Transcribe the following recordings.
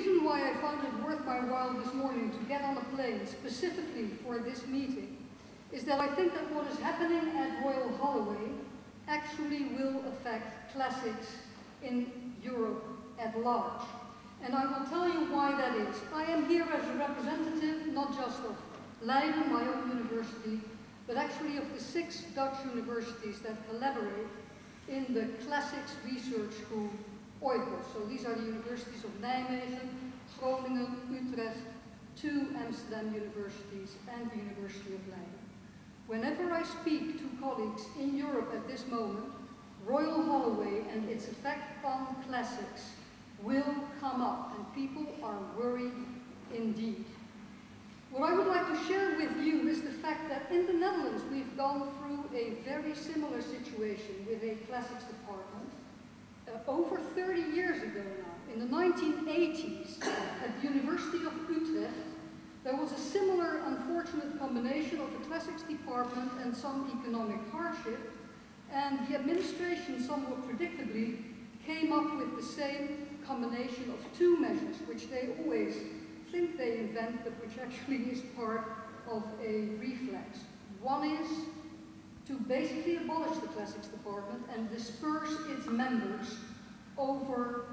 reason why I found it worth my while this morning to get on a plane specifically for this meeting is that I think that what is happening at Royal Holloway actually will affect classics in Europe at large. And I will tell you why that is. I am here as a representative not just of Leiden, my own university, but actually of the 6 Dutch universities that collaborate in the Classics Research School Oikos. So these are the universities of Nijmegen, Groningen, Utrecht, 2 Amsterdam universities, and the University of Leiden. Whenever I speak to colleagues in Europe at this moment, Royal Holloway and its effect on classics will come up, and people are worried indeed. What I would like to share with you is the fact that in the Netherlands we've gone through a very similar situation with a classics department over 30 years ago now. In the 1980s, at the University of Utrecht, there was a similar unfortunate combination of the classics department and some economic hardship, and the administration, somewhat predictably, came up with the same combination of 2 measures, which they always think they invent, but which actually is part of a reflex. One is to basically abolish the classics department and disperse its members over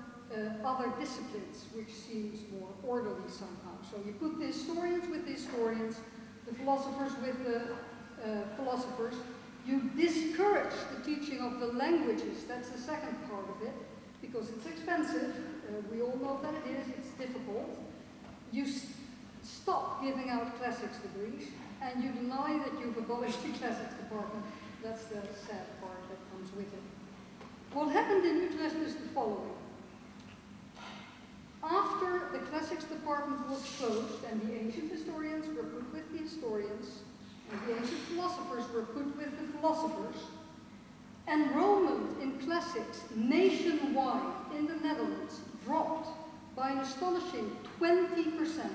other disciplines, which seems more orderly somehow. So you put the historians with the historians, the philosophers with the philosophers. You discourage the teaching of the languages, that's the second part of it, because it's expensive, we all know that it is, it's difficult. You stop giving out classics degrees, and you deny that you've abolished the classics department. That's the sad part that comes with it. What happened in Utrecht is the following. After the classics department was closed, and the ancient historians were put with the historians, and the ancient philosophers were put with the philosophers, enrollment in classics nationwide in the Netherlands dropped by an astonishing 20%.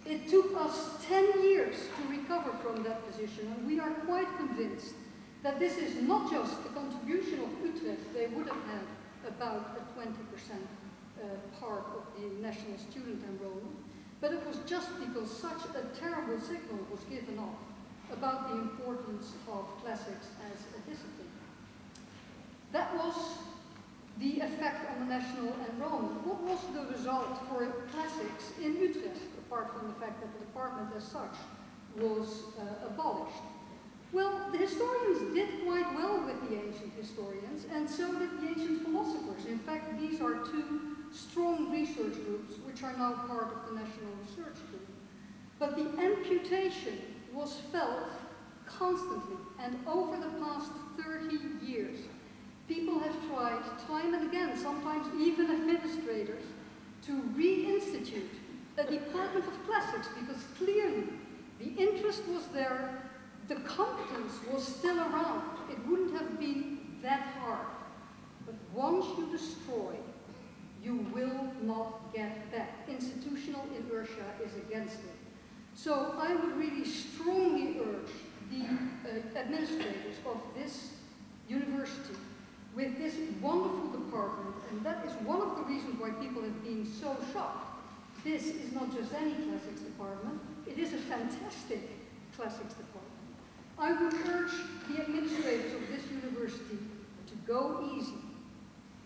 It took us 10 years to recover from that position, and we are quite convinced that this is not just the contribution of Utrecht. They would have had about a 20% part of the national student enrollment, but it was just because such a terrible signal was given off about the importance of classics as a discipline. That was the effect on the national enrollment. What was the result for classics in Utrecht, apart from the fact that the department as such was abolished? Well, the historians did quite well with the ancient historians, and so did the ancient philosophers. In fact, these are 2 strong research groups, which are now part of the National Research Group. But the amputation was felt constantly, and over the past 30 years, people have tried time and again, sometimes even administrators, to reinstitute a department of classics, because clearly the interest was there, the competence was still around. It wouldn't have been that hard. But once you destroy, you will not get back. Institutional inertia is against it. So I would really strongly urge the administrators of this university with this wonderful department, and that is one of the reasons why people have been so shocked. This is not just any classics department, it is a fantastic classics department. I would urge the administrators of this university to go easy,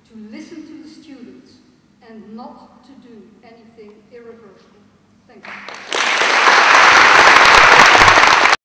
to listen to the students, and not to do anything irreversible. Thank you.